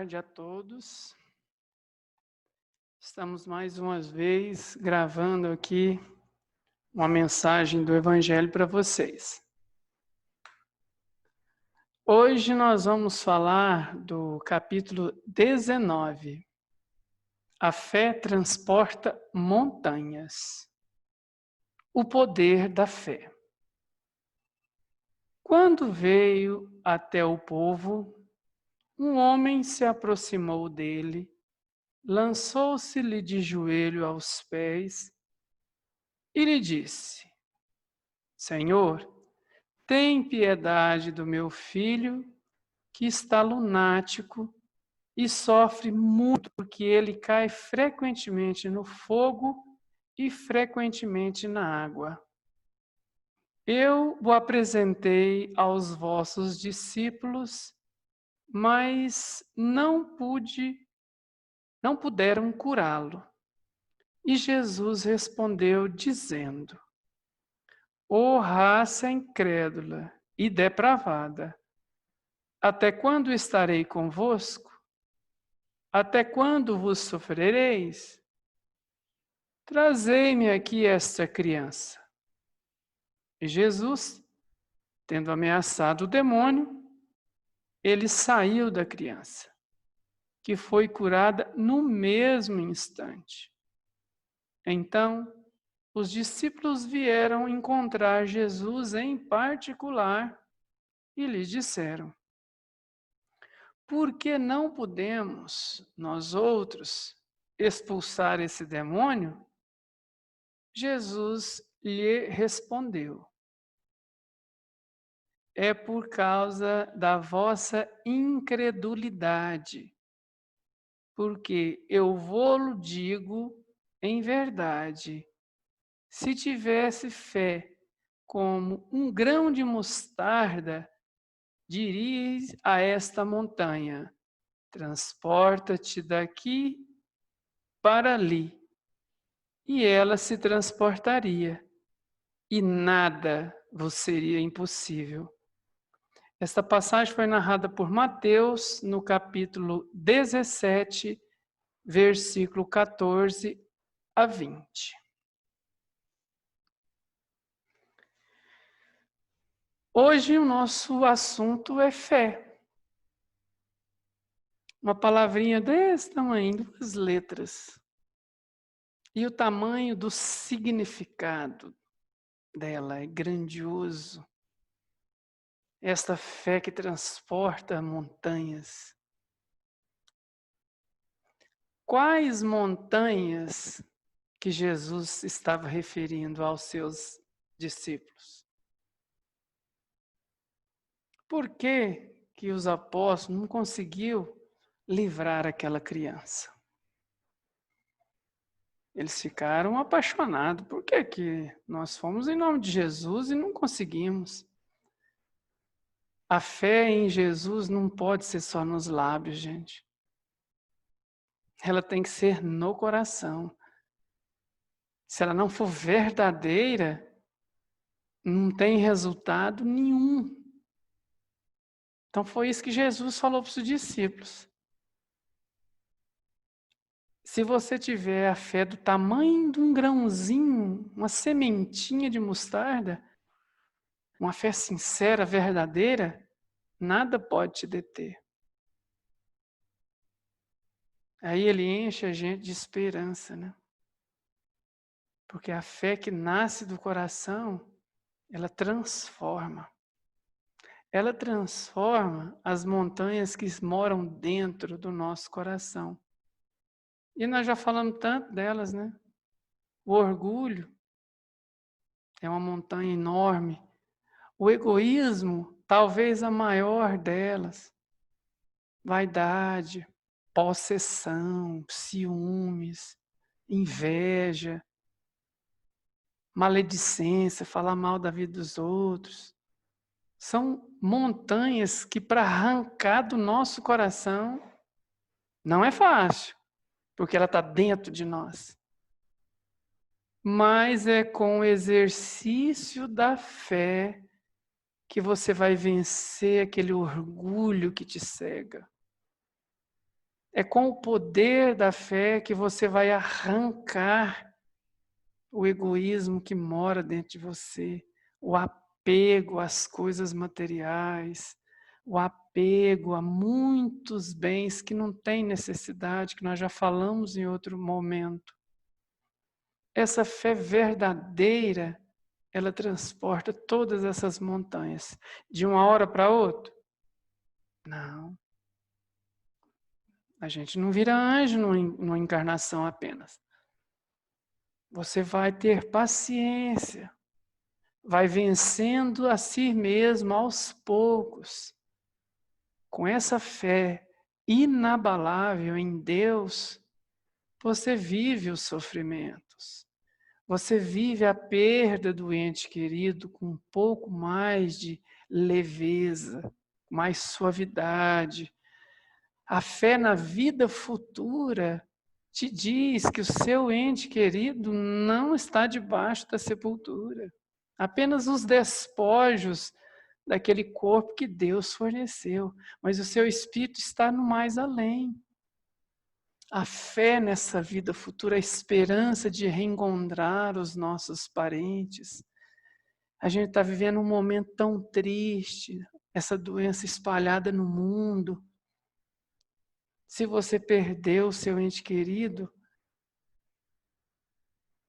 tarde a todos. Estamos mais uma vez gravando aqui uma mensagem do Evangelho para vocês. Hoje nós vamos falar do capítulo 19. A fé transporta montanhas. O poder da fé. Quando veio até o povo, um homem se aproximou dele, lançou-se-lhe de joelho aos pés e lhe disse: Senhor, tem piedade do meu filho, que está lunático e sofre muito porque ele cai frequentemente no fogo e frequentemente na água. Eu o apresentei aos vossos discípulos, mas não puderam curá-lo. E Jesus respondeu dizendo: Ó raça incrédula e depravada, até quando estarei convosco? Até quando vos sofrereis? Trazei-me aqui esta criança. E Jesus, tendo ameaçado o demônio, ele saiu da criança, que foi curada no mesmo instante. Então, os discípulos vieram encontrar Jesus em particular e lhe disseram: Por que não podemos, nós outros, expulsar esse demônio? Jesus lhe respondeu: É por causa da vossa incredulidade, porque eu vou-lo digo em verdade, se tivesse fé como um grão de mostarda, diríeis a esta montanha: transporta-te daqui para ali, e ela se transportaria, e nada vos seria impossível. Esta passagem foi narrada por Mateus no capítulo 17, versículo 14 a 20. Hoje o nosso assunto é fé. Uma palavrinha desse tamanho, 2 letras. E o tamanho do significado dela é grandioso. Esta fé que transporta montanhas. Quais montanhas que Jesus estava referindo aos seus discípulos? Por que os apóstolos não conseguiu livrar aquela criança? Eles ficaram apaixonados. Por que nós fomos em nome de Jesus e não conseguimos? A fé em Jesus não pode ser só nos lábios, gente. Ela tem que ser no coração. Se ela não for verdadeira, não tem resultado nenhum. Então foi isso que Jesus falou para os discípulos. Se você tiver a fé do tamanho de um grãozinho, uma sementinha de mostarda, uma fé sincera, verdadeira, nada pode te deter. Aí ele enche a gente de esperança, né? Porque a fé que nasce do coração, ela transforma. Ela transforma as montanhas que moram dentro do nosso coração. E nós já falamos tanto delas, né? O orgulho é uma montanha enorme. O egoísmo, talvez a maior delas. Vaidade, possessão, ciúmes, inveja, maledicência, falar mal da vida dos outros. São montanhas que, para arrancar do nosso coração, não é fácil, porque ela está dentro de nós. Mas é com o exercício da fé que você vai vencer aquele orgulho que te cega. É com o poder da fé que você vai arrancar o egoísmo que mora dentro de você, o apego às coisas materiais, o apego a muitos bens que não têm necessidade, que nós já falamos em outro momento. Essa fé verdadeira, ela transporta todas essas montanhas de uma hora para outra. Não. A gente não vira anjo numa encarnação apenas. Você vai ter paciência, vai vencendo a si mesmo aos poucos. Com essa fé inabalável em Deus, você vive os sofrimentos. Você vive a perda do ente querido com um pouco mais de leveza, mais suavidade. A fé na vida futura te diz que o seu ente querido não está debaixo da sepultura. Apenas os despojos daquele corpo que Deus forneceu. Mas o seu espírito está no mais além. A fé nessa vida futura, a esperança de reencontrar os nossos parentes. A gente está vivendo um momento tão triste, essa doença espalhada no mundo. Se você perdeu o seu ente querido,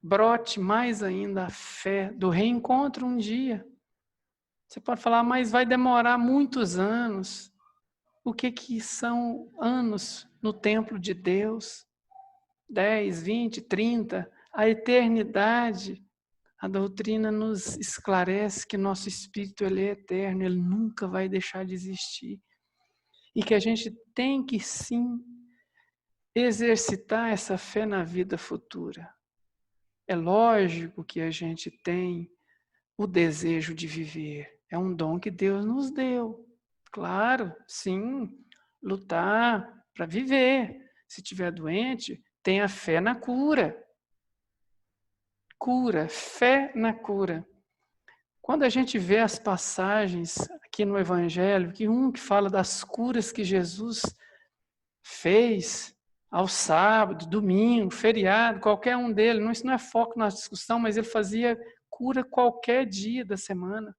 brote mais ainda a fé do reencontro um dia. Você pode falar, mas vai demorar muitos anos. O que são anos no templo de Deus? 10, 20, 30, a eternidade. A doutrina nos esclarece que nosso espírito ele é eterno, ele nunca vai deixar de existir. E que a gente tem que sim exercitar essa fé na vida futura. É lógico que a gente tem o desejo de viver. É um dom que Deus nos deu. Claro, sim, lutar para viver. Se estiver doente, tenha fé na cura. Cura, fé na cura. Quando a gente vê as passagens aqui no Evangelho, que fala das curas que Jesus fez ao sábado, domingo, feriado, qualquer um deles, isso não é foco na discussão, mas ele fazia cura qualquer dia da semana.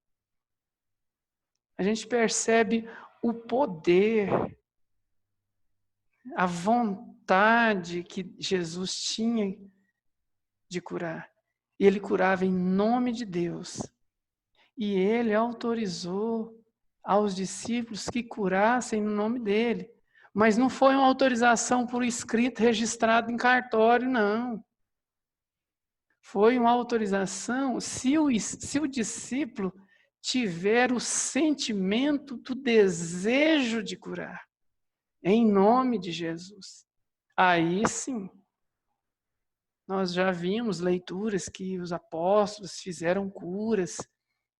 A gente percebe o poder, a vontade que Jesus tinha de curar. E ele curava em nome de Deus. E ele autorizou aos discípulos que curassem no nome dele. Mas não foi uma autorização por escrito registrado em cartório, não. Foi uma autorização se o discípulo tiver o sentimento do desejo de curar, em nome de Jesus. Aí sim, nós já vimos leituras que os apóstolos fizeram curas,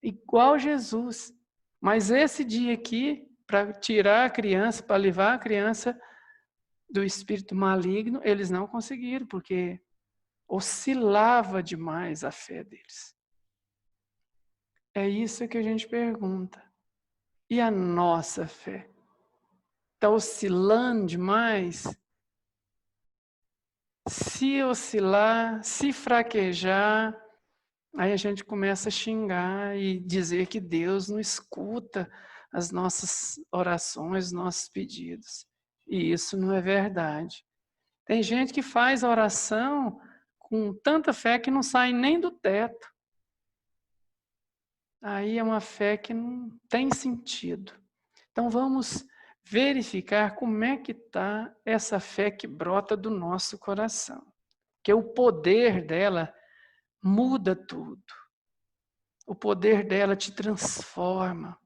igual Jesus. Mas esse dia aqui, para tirar a criança, para livrar a criança do espírito maligno, eles não conseguiram, porque oscilava demais a fé deles. É isso que a gente pergunta. E a nossa fé? Está oscilando demais? Se oscilar, se fraquejar, aí a gente começa a xingar e dizer que Deus não escuta as nossas orações, nossos pedidos. E isso não é verdade. Tem gente que faz oração com tanta fé que não sai nem do teto. Aí é uma fé que não tem sentido. Então vamos verificar como é que está essa fé que brota do nosso coração. Que o poder dela muda tudo. O poder dela te transforma.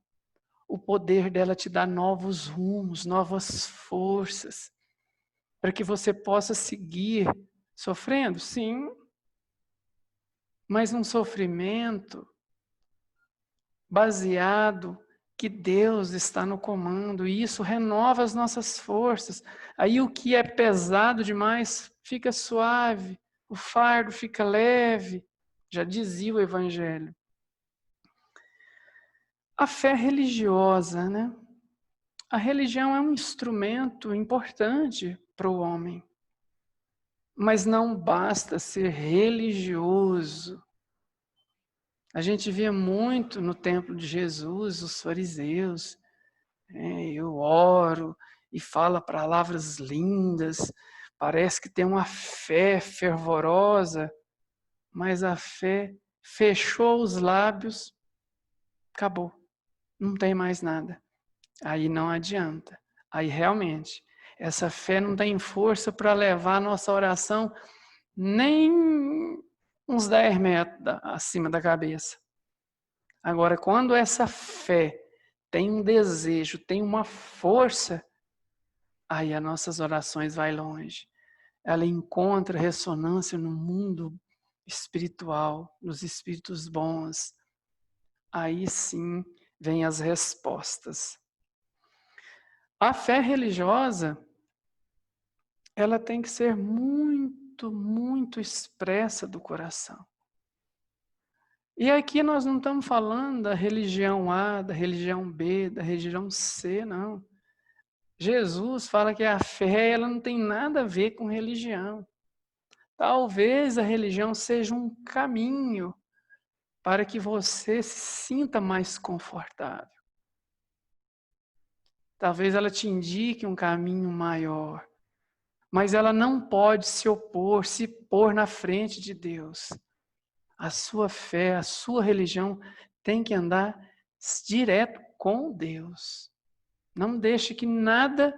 O poder dela te dá novos rumos, novas forças, para que você possa seguir sofrendo, sim, mas um sofrimento baseado que Deus está no comando, e isso renova as nossas forças. Aí o que é pesado demais fica suave, o fardo fica leve, já dizia o Evangelho. A fé religiosa, né? A religião é um instrumento importante para o homem. Mas não basta ser religioso. A gente via muito no templo de Jesus, os fariseus, eu oro e fala palavras lindas, parece que tem uma fé fervorosa, mas a fé fechou os lábios, acabou, não tem mais nada. Aí não adianta. Aí realmente, essa fé não tem força para levar a nossa oração nem uns 10 metros acima da cabeça. Agora, quando essa fé tem um desejo, tem uma força, aí as nossas orações vão longe. Ela encontra ressonância no mundo espiritual, nos espíritos bons. Aí sim vem as respostas. A fé religiosa, ela tem que ser muito, muito expressa do coração. E aqui nós não estamos falando da religião A, da religião B, da religião C, não. Jesus fala que a fé ela não tem nada a ver com religião. Talvez a religião seja um caminho para que você se sinta mais confortável. Talvez ela te indique um caminho maior, mas ela não pode se opor, se pôr na frente de Deus. A sua fé, a sua religião tem que andar direto com Deus. Não deixe que nada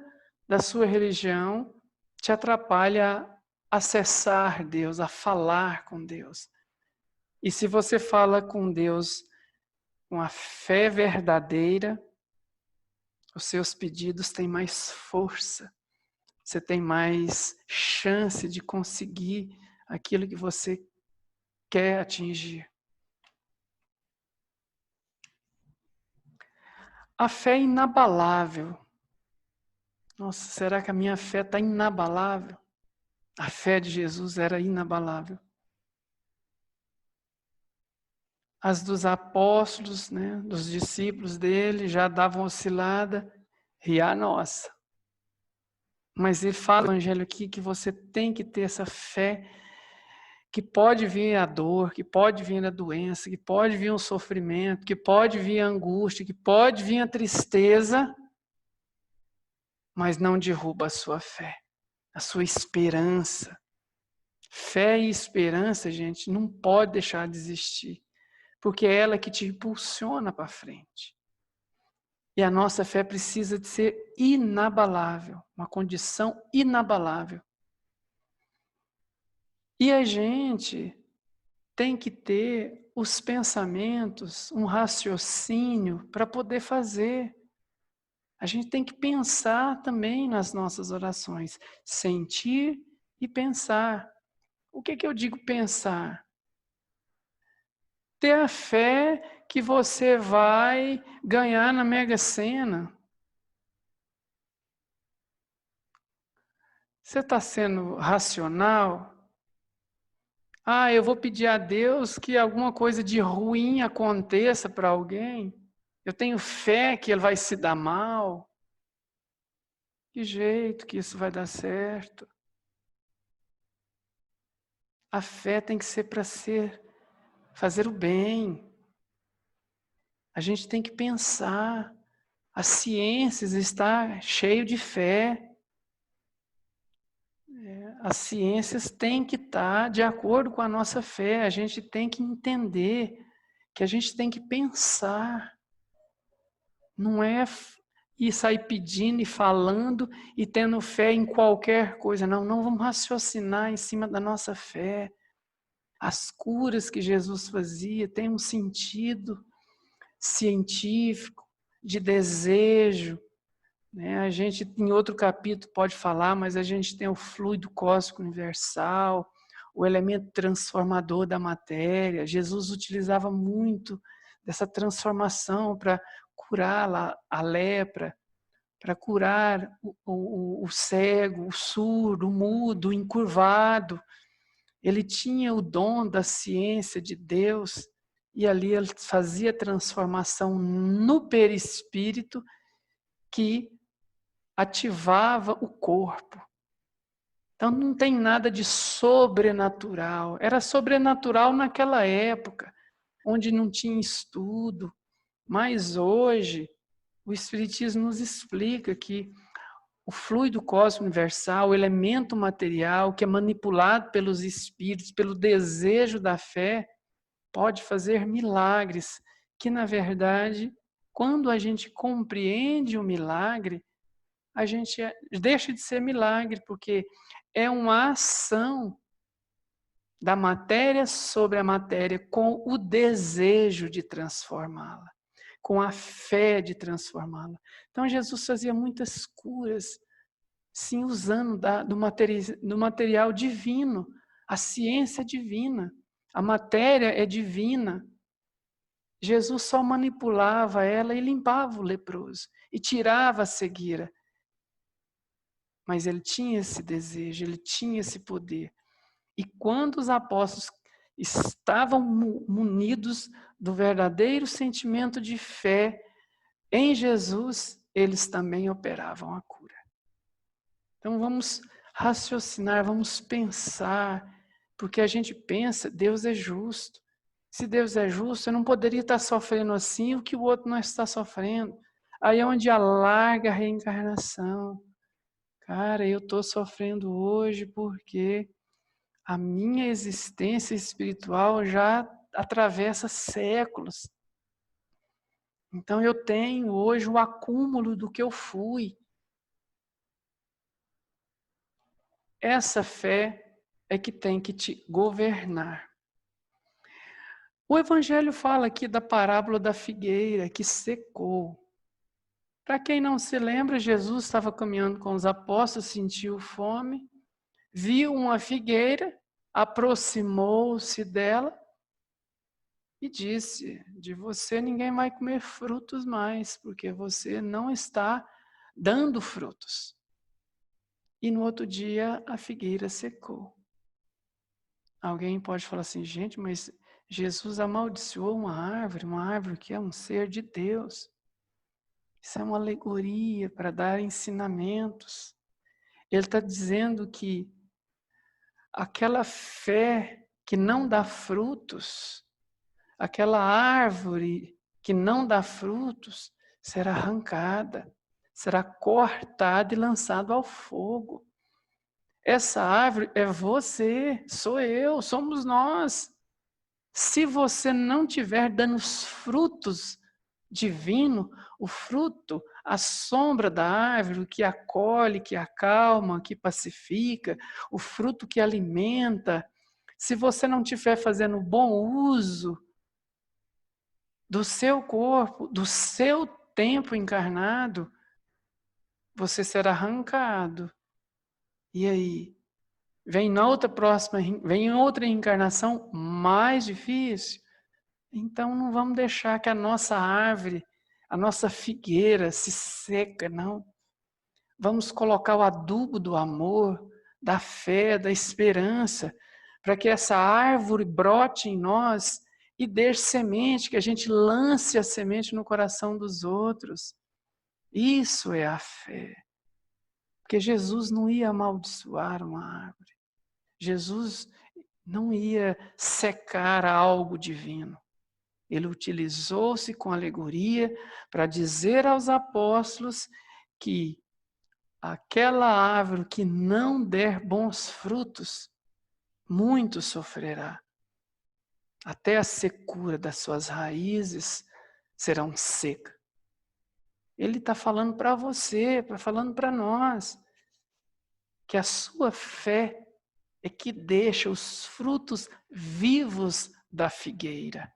da sua religião te atrapalhe a acessar Deus, a falar com Deus. E se você fala com Deus com a fé verdadeira, os seus pedidos têm mais força. Você tem mais chance de conseguir aquilo que você quer atingir. A fé é inabalável. Nossa, será que a minha fé está inabalável? A fé de Jesus era inabalável. As dos apóstolos, né, dos discípulos dele, já davam oscilada, e a nossa. Mas ele fala no evangelho aqui que você tem que ter essa fé, que pode vir a dor, que pode vir a doença, que pode vir o sofrimento, que pode vir a angústia, que pode vir a tristeza, mas não derruba a sua fé, a sua esperança. Fé e esperança, gente, não pode deixar de existir, porque é ela que te impulsiona para frente. E a nossa fé precisa de ser inabalável, uma condição inabalável. E a gente tem que ter os pensamentos, um raciocínio para poder fazer. A gente tem que pensar também nas nossas orações, sentir e pensar. O que eu digo pensar? Ter a fé que você vai ganhar na Mega Sena. Você está sendo racional? Eu vou pedir a Deus que alguma coisa de ruim aconteça para alguém. Eu tenho fé que ele vai se dar mal. Que jeito que isso vai dar certo? A fé tem que ser para fazer o bem. A gente tem que pensar. A ciência está cheia de fé. As ciências têm que estar de acordo com a nossa fé. A gente tem que entender que a gente tem que pensar. Não é ir sair pedindo e falando e tendo fé em qualquer coisa. Não vamos raciocinar em cima da nossa fé. As curas que Jesus fazia têm um sentido científico, de desejo. A gente, em outro capítulo, pode falar, mas a gente tem o fluido cósmico universal, o elemento transformador da matéria. Jesus utilizava muito dessa transformação para curar a lepra, para curar o cego, o surdo, o mudo, o encurvado. Ele tinha o dom da ciência de Deus e ali ele fazia transformação no perispírito que ativava o corpo. Então não tem nada de sobrenatural. Era sobrenatural naquela época, onde não tinha estudo. Mas hoje, o Espiritismo nos explica que o fluido cósmico universal, o elemento material que é manipulado pelos espíritos, pelo desejo da fé, pode fazer milagres, que na verdade, quando a gente compreende o milagre, a gente deixa de ser milagre, porque é uma ação da matéria sobre a matéria com o desejo de transformá-la, com a fé de transformá-la. Então Jesus fazia muitas curas, sim, usando do material divino, a ciência divina, a matéria é divina. Jesus só manipulava ela e limpava o leproso e tirava a cegueira. Mas ele tinha esse desejo, ele tinha esse poder. E quando os apóstolos estavam munidos do verdadeiro sentimento de fé em Jesus, eles também operavam a cura. Então vamos raciocinar, vamos pensar, porque a gente pensa, Deus é justo. Se Deus é justo, eu não poderia estar sofrendo assim o que o outro não está sofrendo. Aí é onde alarga a reencarnação. Cara, eu estou sofrendo hoje porque a minha existência espiritual já atravessa séculos. Então eu tenho hoje o acúmulo do que eu fui. Essa fé é que tem que te governar. O Evangelho fala aqui da parábola da figueira que secou. Para quem não se lembra, Jesus estava caminhando com os apóstolos, sentiu fome, viu uma figueira, aproximou-se dela e disse: de você ninguém vai comer frutos mais, porque você não está dando frutos. E no outro dia a figueira secou. Alguém pode falar assim, gente, mas Jesus amaldiçoou uma árvore que é um ser de Deus. Isso é uma alegoria para dar ensinamentos. Ele está dizendo que aquela fé que não dá frutos, aquela árvore que não dá frutos, será arrancada, será cortada e lançada ao fogo. Essa árvore é você, sou eu, somos nós. Se você não tiver dando os frutos divinos, o fruto, a sombra da árvore que acolhe, que acalma, que pacifica, o fruto que alimenta, se você não estiver fazendo bom uso do seu corpo, do seu tempo encarnado, você será arrancado. E aí? Vem outra reencarnação mais difícil. Então não vamos deixar que a nossa árvore, a nossa figueira se seca, não. Vamos colocar o adubo do amor, da fé, da esperança, para que essa árvore brote em nós e dê semente, que a gente lance a semente no coração dos outros. Isso é a fé. Porque Jesus não ia amaldiçoar uma árvore. Jesus não ia secar algo divino. Ele utilizou-se com alegoria para dizer aos apóstolos que aquela árvore que não der bons frutos, muito sofrerá. Até a secura das suas raízes serão secas. Ele está falando para você, falando para nós, que a sua fé é que deixa os frutos vivos da figueira.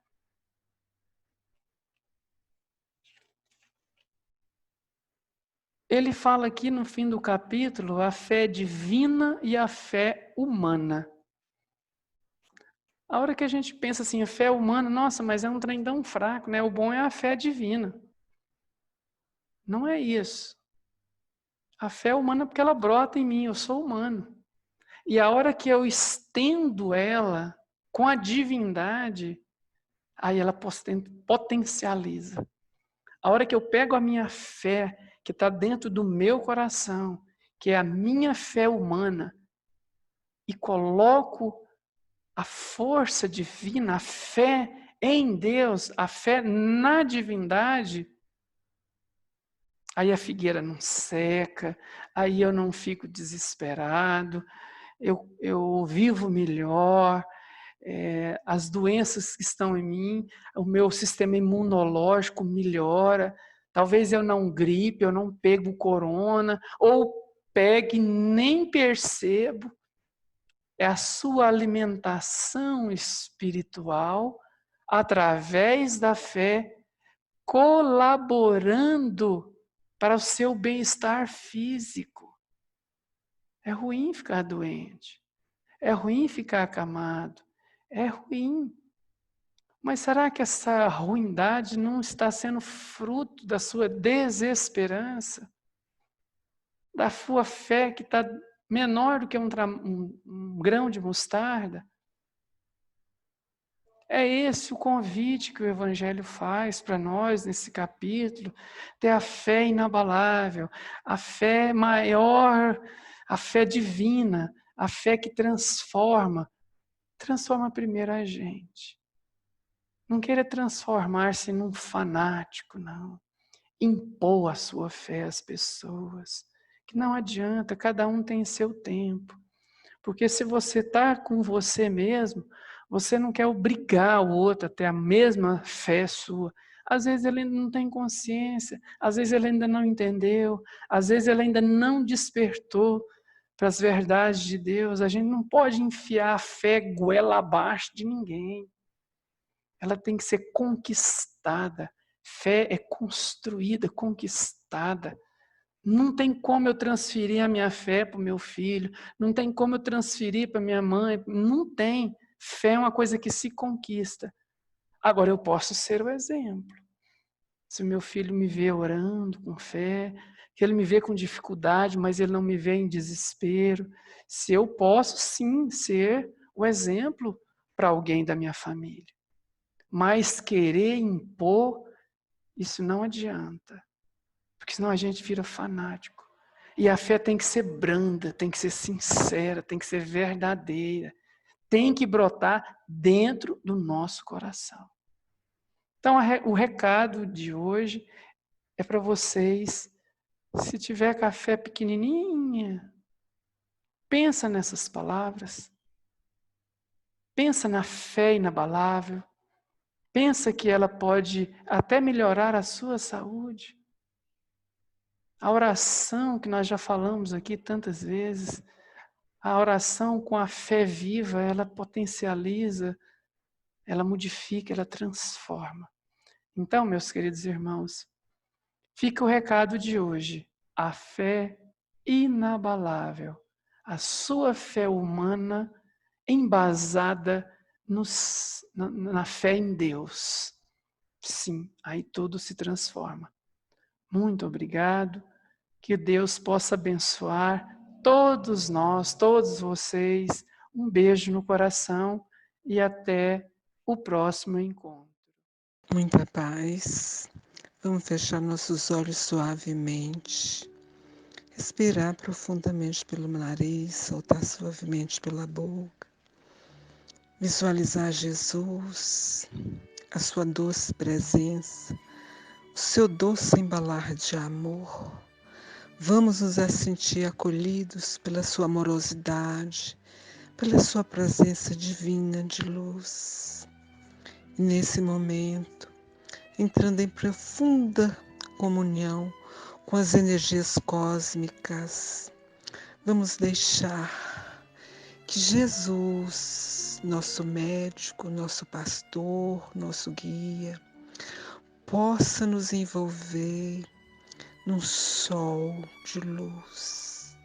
Ele fala aqui no fim do capítulo a fé divina e a fé humana. A hora que a gente pensa assim, a fé humana, nossa, mas é um trem tão fraco, né? O bom é a fé divina. Não é isso. A fé humana é porque ela brota em mim, eu sou humano. E a hora que eu estendo ela com a divindade, aí ela potencializa. A hora que eu pego a minha fé, que está dentro do meu coração, que é a minha fé humana, e coloco a força divina, a fé em Deus, a fé na divindade, aí a figueira não seca, aí eu não fico desesperado, eu vivo melhor, as doenças que estão em mim, o meu sistema imunológico melhora, talvez eu não gripe, eu não pego corona, ou pegue e nem percebo. É a sua alimentação espiritual através da fé, colaborando para o seu bem-estar físico. É ruim ficar doente, é ruim ficar acamado, é ruim. Mas será que essa ruindade não está sendo fruto da sua desesperança? Da sua fé que está menor do que um grão de mostarda? É esse o convite que o Evangelho faz para nós nesse capítulo, ter a fé inabalável, a fé maior, a fé divina, a fé que transforma primeiro a gente. Não queira transformar-se num fanático, não. Impor a sua fé às pessoas, que não adianta, cada um tem seu tempo. Porque se você está com você mesmo, você não quer obrigar o outro a ter a mesma fé sua. Às vezes ele ainda não tem consciência, às vezes ele ainda não entendeu, às vezes ele ainda não despertou para as verdades de Deus. A gente não pode enfiar a fé goela abaixo de ninguém. Ela tem que ser conquistada. Fé é construída, conquistada. Não tem como eu transferir a minha fé para o meu filho, não tem como eu transferir para minha mãe, não tem. Fé é uma coisa que se conquista. Agora eu posso ser o exemplo. Se o meu filho me vê orando com fé, que ele me vê com dificuldade, mas ele não me vê em desespero, se eu posso sim ser o exemplo para alguém da minha família. Mas querer impor, isso não adianta. Porque senão a gente vira fanático. E a fé tem que ser branda, tem que ser sincera, tem que ser verdadeira. Tem que brotar dentro do nosso coração. Então, o recado de hoje é para vocês, se tiver com a fé pequenininha, pensa nessas palavras. Pensa na fé inabalável. Pensa que ela pode até melhorar a sua saúde. A oração que nós já falamos aqui tantas vezes, a oração com a fé viva, ela potencializa, ela modifica, ela transforma. Então, meus queridos irmãos, fica o recado de hoje. A fé inabalável, a sua fé humana embasada na fé em Deus. Sim, aí tudo se transforma. Muito obrigado. Que Deus possa abençoar todos nós, todos vocês. Um beijo no coração e até o próximo encontro. Muita paz. Vamos fechar nossos olhos suavemente. Respirar profundamente pelo nariz, soltar suavemente pela boca. Visualizar Jesus, a sua doce presença, o seu doce embalar de amor. Vamos nos sentir acolhidos pela sua amorosidade, pela sua presença divina de luz. E nesse momento, entrando em profunda comunhão com as energias cósmicas, vamos deixar que Jesus, nosso médico, nosso pastor, nosso guia, possa nos envolver num sol de luz,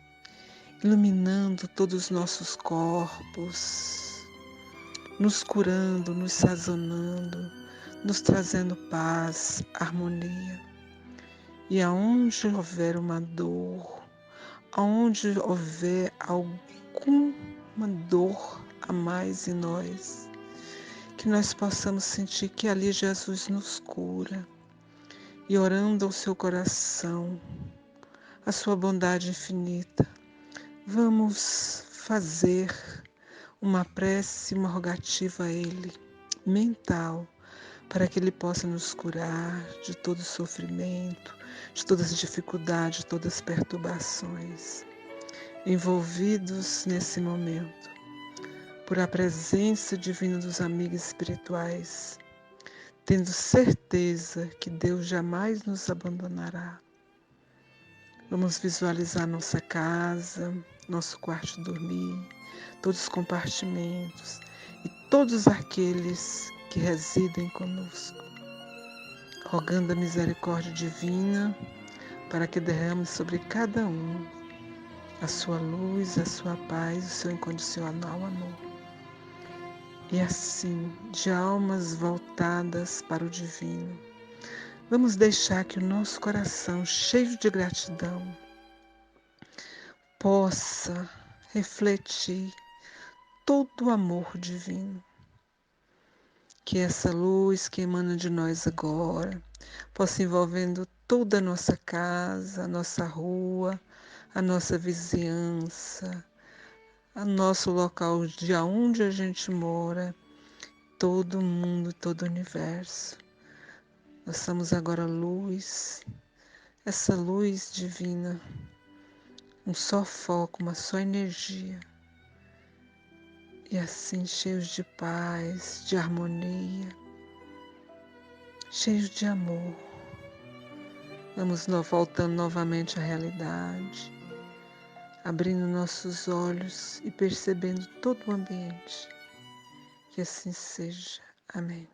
iluminando todos os nossos corpos, nos curando, nos sazonando, nos trazendo paz, harmonia. E aonde houver uma dor, aonde houver alguma dor a mais em nós, que nós possamos sentir que ali Jesus nos cura. E orando ao seu coração, a sua bondade infinita, vamos fazer uma prece, uma rogativa a Ele, mental, para que Ele possa nos curar de todo sofrimento, de todas as dificuldades, de todas as perturbações. Envolvidos nesse momento, por a presença divina dos amigos espirituais, tendo certeza que Deus jamais nos abandonará. Vamos visualizar nossa casa, nosso quarto de dormir, todos os compartimentos e todos aqueles que residem conosco, rogando a misericórdia divina para que derrame sobre cada um a sua luz, a sua paz, o seu incondicional amor. E assim, de almas voltadas para o divino, vamos deixar que o nosso coração, cheio de gratidão, possa refletir todo o amor divino. Que essa luz que emana de nós agora possa envolvendo toda a nossa casa, a nossa rua, a nossa vizinhança, o nosso local de onde a gente mora, todo o mundo, todo o universo. Nós somos agora luz, essa luz divina, um só foco, uma só energia. E assim, cheios de paz, de harmonia, cheios de amor, vamos voltando novamente à realidade, abrindo nossos olhos e percebendo todo o ambiente. Que assim seja. Amém.